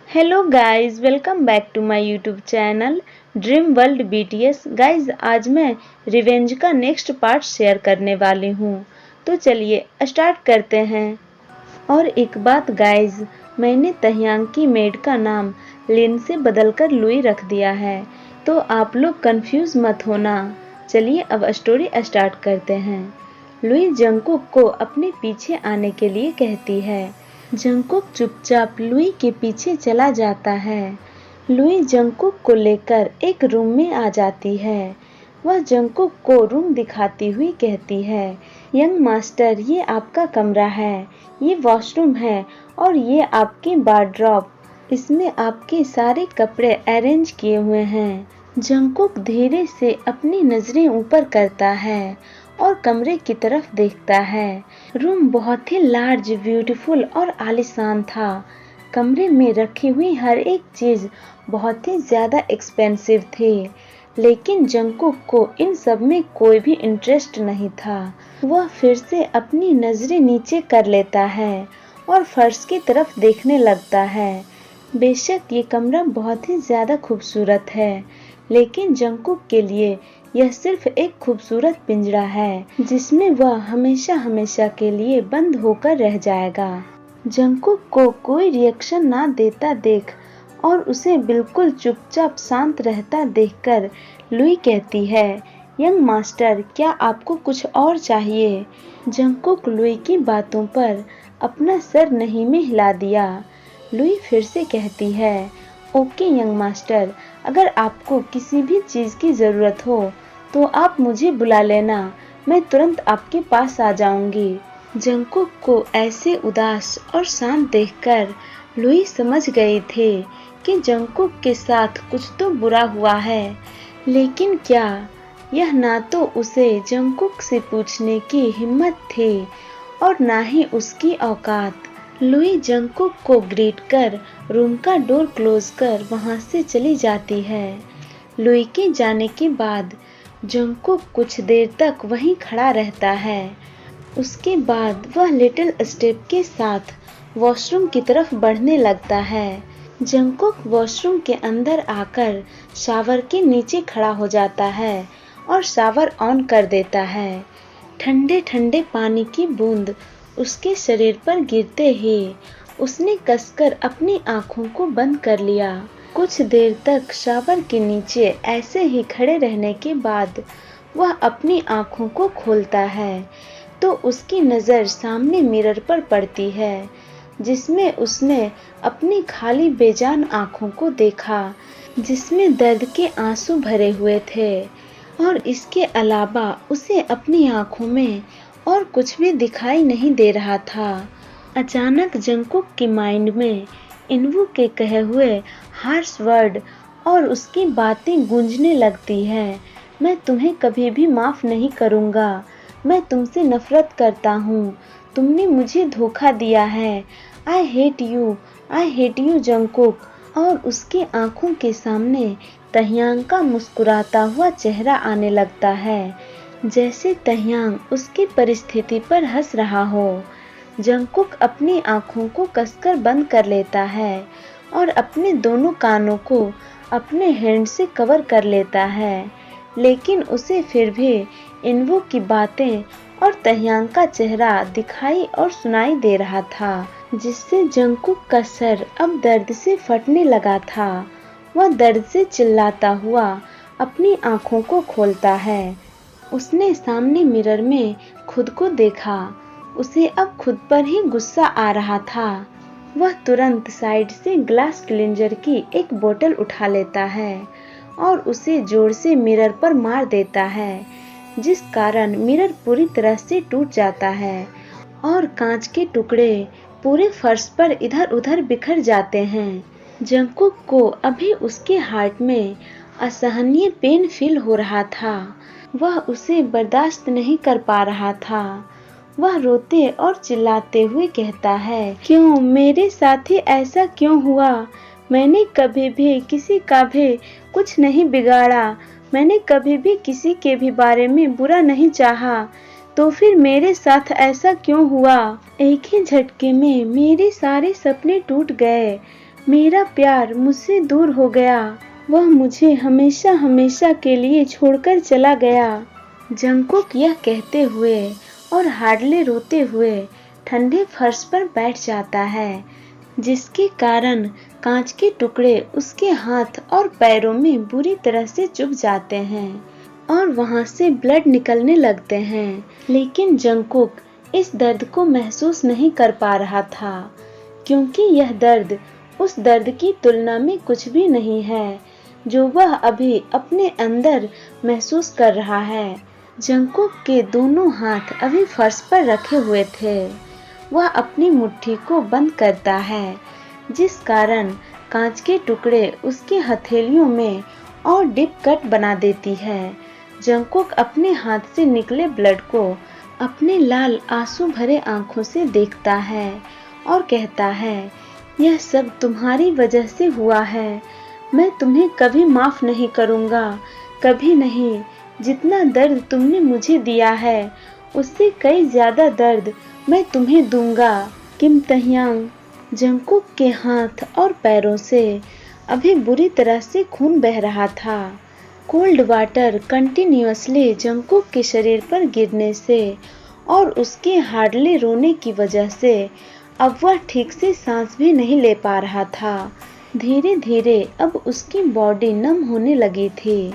Hello guys, welcome back to my YouTube channel dream world BTS. Guys, आज मैं revenge का next part share करने वाली हूँ, तो चलिए स्टार्ट करते हैं। और एक बात गाइस, मैंने तह्यांग की मेड का नाम लिन से बदलकर लुई रख दिया है, तो आप लोग कंफ्यूज मत होना। चलिए अब स्टोरी स्टार्ट करते हैं। लुई जंगकुक को अपने पीछे आने के लिए कहती है। जंगकुक चुपचाप लुई के पीछे चला जाता है। लुई जंगकुक को लेकर एक रूम में आ जाती है। वह जंगकुक को रूम दिखाती हुई कहती है, यंग मास्टर, ये आपका कमरा है, ये वॉशरूम है और ये आपकी वार्डरोब। इसमें आपके सारे कपड़े अरेंज किए हुए हैं। जंगकुक धीरे से अपनी नजरें ऊपर करता है और कमरे की तरफ देखता है। रूम बहुत ही लार्ज, ब्यूटीफुल और आलीशान था। कमरे में रखी हुई हर एक चीज बहुत ही ज्यादा एक्सपेंसिव थी, लेकिन जंगकुक को इन सब में कोई भी इंटरेस्ट नहीं था। वह फिर से अपनी नजरें नीचे कर लेता है और फर्श की तरफ देखने लगता है। बेशक ये कमरा बहुत ही ज्यादा खूबसूरत है, लेकिन जंगकुक के लिए यह सिर्फ एक खूबसूरत पिंजरा है, जिसमें वह हमेशा हमेशा के लिए बंद होकर रह जाएगा। जंगकुक को कोई रिएक्शन ना देता देख और उसे बिल्कुल चुपचाप शांत रहता देखकर लुई कहती है, यंग मास्टर, क्या आपको कुछ और चाहिए? जंगकुक लुई की बातों पर अपना सर नहीं में हिला दिया। लुई फिर से कहती है, ओके यंग मास्टर, अगर आपको किसी भी चीज की जरूरत हो तो आप मुझे बुला लेना, मैं तुरंत आपके पास आ जाऊंगी। जंगकुक को ऐसे उदास और शांत देखकर लुई समझ गई थे कि जंगकुक के साथ कुछ तो बुरा हुआ है, लेकिन क्या? यह ना तो उसे जंगकुक से पूछने की हिम्मत थी और ना ही उसकी औकात। लुई जंगकुक को ग्रीट कर रूम का डोर क्लोज कर वहां से चली जाती है। लुई के जाने के बाद जंगकुक कुछ देर तक वहीं खड़ा रहता है। उसके बाद वह लिटिल स्टेप के साथ वॉशरूम की तरफ बढ़ने लगता है। जंगकुक वॉशरूम के अंदर आकर शावर के नीचे खड़ा हो जाता है और शावर ऑन कर देता है। ठंडे ठंडे पानी की बूंद उसके शरीर पर गिरते ही उसने कसकर अपनी आंखों को बंद कर लिया। कुछ देर तक शावर के नीचे ऐसे ही खड़े रहने के बाद वह अपनी आंखों को खोलता है तो उसकी नजर सामने मिरर पर पड़ती है, जिसमें उसने अपनी खाली बेजान आंखों को देखा, जिसमें दर्द के आंसू भरे हुए थे और इसके अलावा उसे अपनी आंखों में और कुछ भी दिखाई नहीं दे रहा था। अचानक जंगकुक की माइंड में इन्वू के कहे हुए हार्श वर्ड और उसकी बातें गूंजने लगती है, मैं तुम्हें कभी भी माफ नहीं करूंगा, मैं तुमसे नफरत करता हूँ, तुमने मुझे धोखा दिया है, आई हेट यू जंगकुक। और उसकी आंखों के सामने तह्यांग का मुस्कुराता हुआ चेहरा आने लगता है, जैसे तह्यांग उसकी परिस्थिति पर हंस रहा हो। जंगकुक अपनी आंखों को कसकर बंद कर लेता है और अपने दोनों कानों को अपने हैंड से कवर कर लेता है, लेकिन उसे फिर भी इन्वू की बातें और तह्यांग का चेहरा दिखाई और सुनाई दे रहा था, जिससे जंगकुक का सर अब दर्द से फटने लगा था। वह दर्द से चिल्लाता हुआ अपनी आंखों को खोलता है। उसने सामने मिरर में खुद को देखा। उसे अब खुद पर ही गुस्सा आ रहा था। वह तुरंत साइड से ग्लास क्लींजर की एक बोतल उठा लेता है और उसे जोर से मिरर पर मार देता है, जिस कारण मिरर पूरी तरह से टूट जाता है और कांच के टुकड़े पूरे फर्श पर इधर उधर बिखर जाते हैं। जंगकुक को अभी उसके हार्ट में असहनीय पेन फील हो रहा था। वह उसे बर्दाश्त नहीं कर पा रहा था। वह रोते और चिल्लाते हुए कहता है, क्यों मेरे साथ ही ऐसा क्यों हुआ? मैंने कभी भी किसी का भी कुछ नहीं बिगाड़ा, मैंने कभी भी किसी के भी बारे में बुरा नहीं चाहा, तो फिर मेरे साथ ऐसा क्यों हुआ? एक ही झटके में मेरे सारे सपने टूट गए, मेरा प्यार मुझसे दूर हो गया, वह मुझे हमेशा हमेशा के लिए छोड़कर चला गया। जंगकुक यह कहते हुए और हार्डली रोते हुए ठंडे फर्श पर बैठ जाता है, जिसके कारण कांच के टुकड़े उसके हाथ और पैरों में बुरी तरह से चुभ जाते हैं और वहां से ब्लड निकलने लगते हैं। लेकिन जंगकुक इस दर्द को महसूस नहीं कर पा रहा था, क्योंकि यह दर्द उस दर्द की तुलना में कुछ भी नहीं है जो वह अभी अपने अंदर महसूस कर रहा है। जंगकुक के दोनों हाथ अभी फर्श पर रखे हुए थे। वह अपनी मुट्ठी को बंद करता है, जिस कारण कांच के टुकड़े उसके हथेलियों में और डीप कट बना देती है। जंगकुक अपने हाथ से निकले ब्लड को अपने लाल आंसू भरे आंखों से देखता है और कहता है, यह सब तुम्हारी वजह से हुआ है। मैं तुम्हें कभी माफ नहीं करूंगा, कभी नहीं। जितना दर्द तुमने मुझे दिया है, उससे कई ज्यादा दर्द मैं तुम्हें दूंगा। किम तह्यांग। जंगकुक के हाथ और पैरों से अभी बुरी तरह से खून बह रहा था। कोल्ड वाटर कंटिन्यूअसली जंगकुक के शरीर पर गिरने से और उसके हार्डली रोने की वजह से अब वह ठीक से सांस भी नहीं ले पा रहा था। धीरे धीरे अब उसकी बॉडी नम होने लगी थी।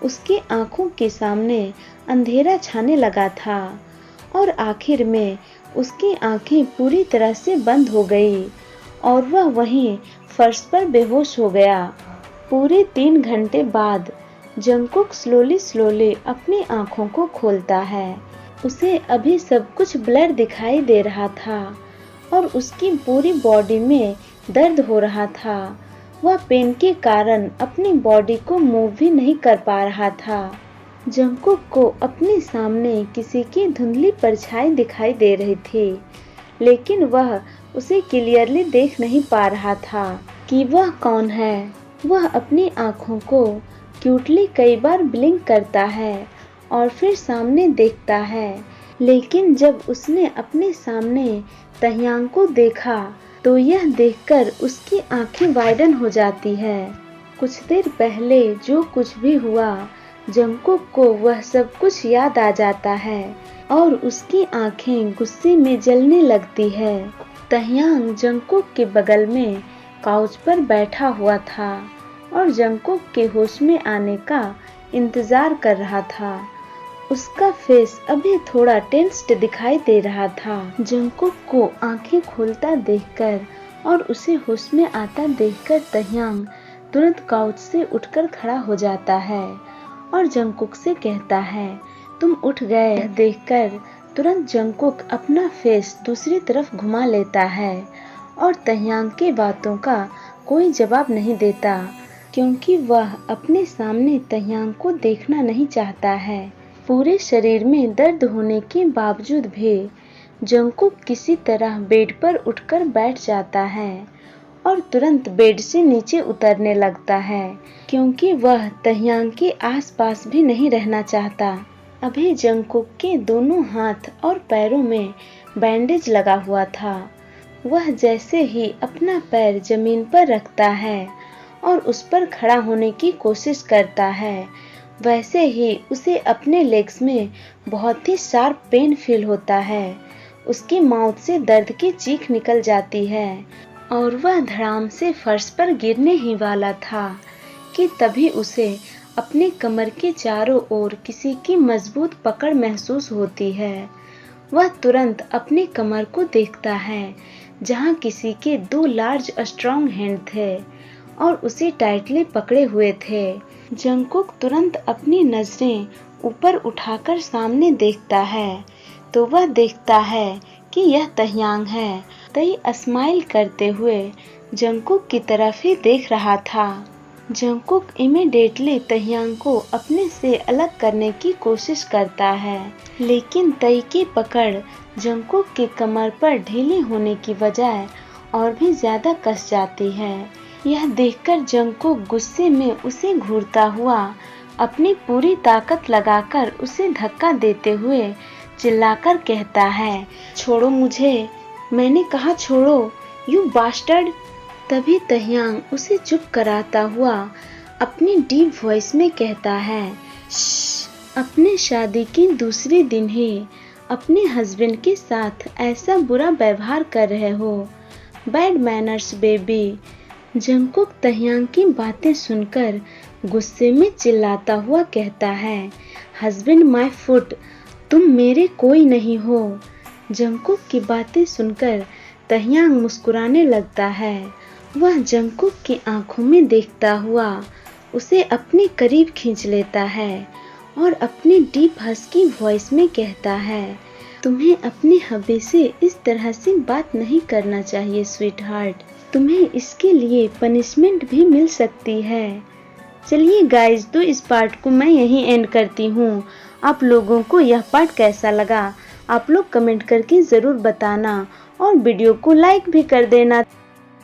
उसकी आंखों के सामने अंधेरा छाने लगा था और आखिर में उसकी आंखें पूरी तरह से बंद हो गई और वह वहीं फर्श पर बेहोश हो गया। पूरे 3 घंटे बाद जंगकुक स्लोली अपनी आंखों को खोलता है। उसे अभी सब कुछ ब्लर दिखाई दे रहा था और उसकी पूरी बॉडी में दर्द हो रहा था। वह पेन के कारण अपनी बॉडी को मूव भी नहीं कर पा रहा था। जंगकुक को अपने सामने किसी की धुंधली परछाई दिखाई दे रही थी, लेकिन वह उसे क्लियरली देख नहीं पा रहा था कि वह कौन है। वह अपनी आंखों को क्यूटली कई बार ब्लिंक करता है और फिर सामने देखता है, लेकिन जब उसने अपने सामने तह्यांग को देखा तो यह देखकर उसकी आंखें वाइडन हो जाती है। कुछ देर पहले जो कुछ भी हुआ, जंगकुक को वह सब कुछ याद आ जाता है और उसकी आंखें गुस्से में जलने लगती है। तह्यांग जंगकुक के बगल में काउच पर बैठा हुआ था और जंगकुक के होश में आने का इंतजार कर रहा था। उसका फेस अभी थोड़ा टेंस्ड दिखाई दे रहा था। जंगकुक को आंखें खोलता देखकर और उसे होश में आता देखकर तह्यांग तुरंत काउच से उठकर खड़ा हो जाता है और जंगकुक से कहता है, तुम उठ गए। देखकर तुरंत जंगकुक अपना फेस दूसरी तरफ घुमा लेता है और तह्यांग की बातों का कोई जवाब नहीं देता, क्योंकि वह अपने सामने तह्यांग को देखना नहीं चाहता है। पूरे शरीर में दर्द होने के बावजूद भी जंगकुक किसी तरह बेड पर उठकर बैठ जाता है और तुरंत बेड से नीचे उतरने लगता है, क्योंकि वह तह्यांग के आसपास भी नहीं रहना चाहता। अभी जंगकुक के दोनों हाथ और पैरों में बैंडेज लगा हुआ था। वह जैसे ही अपना पैर जमीन पर रखता है और उस पर खड़ा होने की कोशिश करता है, वैसे ही उसे अपने लेग्स में बहुत ही शार्प पेन फील होता है। उसकी माउथ से दर्द की चीख निकल जाती है और वह धड़ाम से फर्श पर गिरने ही वाला था कि तभी उसे अपने कमर के चारों ओर किसी की मजबूत पकड़ महसूस होती है। वह तुरंत अपने कमर को देखता है, जहां किसी के 2 लार्ज स्ट्रॉन्ग हैंड थे और उसे टाइटली पकड़े हुए थे। जंगकुक तुरंत अपनी नजरें ऊपर उठाकर सामने देखता है तो वह देखता है कि यह तह्यांग है। तई स्माइल करते हुए जंगकुक की तरफ ही देख रहा था। जंगकुक इमीडिएटली तह्यांग को अपने से अलग करने की कोशिश करता है, लेकिन तई की पकड़ जंगकुक के कमर पर ढीली होने की बजाय और भी ज्यादा कस जाती है। यह देखकर जंगकुक गुस्से में उसे घूरता हुआ अपनी पूरी ताकत लगाकर उसे धक्का देते हुए चिल्लाकर कहता है, छोड़ो मुझे, मैंने कहा छोड़ो, यू बास्टर्ड। तभी तह्यांग उसे चुप कराता हुआ अपनी डीप वॉइस में कहता है, अपने शादी के दूसरे दिन ही अपने हस्बैंड के साथ ऐसा बुरा व्यवहार कर रहे हो, बैड मैनर्स बेबी। जंगकुक तह्यांग की बातें सुनकर गुस्से में चिल्लाता हुआ कहता है, हस्बैंड माय फुट, तुम मेरे कोई नहीं हो। जंगकुक की बातें सुनकर तह्यांग मुस्कुराने लगता है। वह जंगकुक की आंखों में देखता हुआ उसे अपने करीब खींच लेता है और अपनी डीप हस्की वॉइस में कहता है, तुम्हें अपने हबी से इस तरह से बात नहीं करना चाहिए स्वीट हार्ट, तुम्हें इसके लिए पनिशमेंट भी मिल सकती है। चलिए गाइज, तो इस पार्ट को मैं यहीं एंड करती हूँ। आप लोगों को यह पार्ट कैसा लगा आप लोग कमेंट करके ज़रूर बताना और वीडियो को लाइक भी कर देना।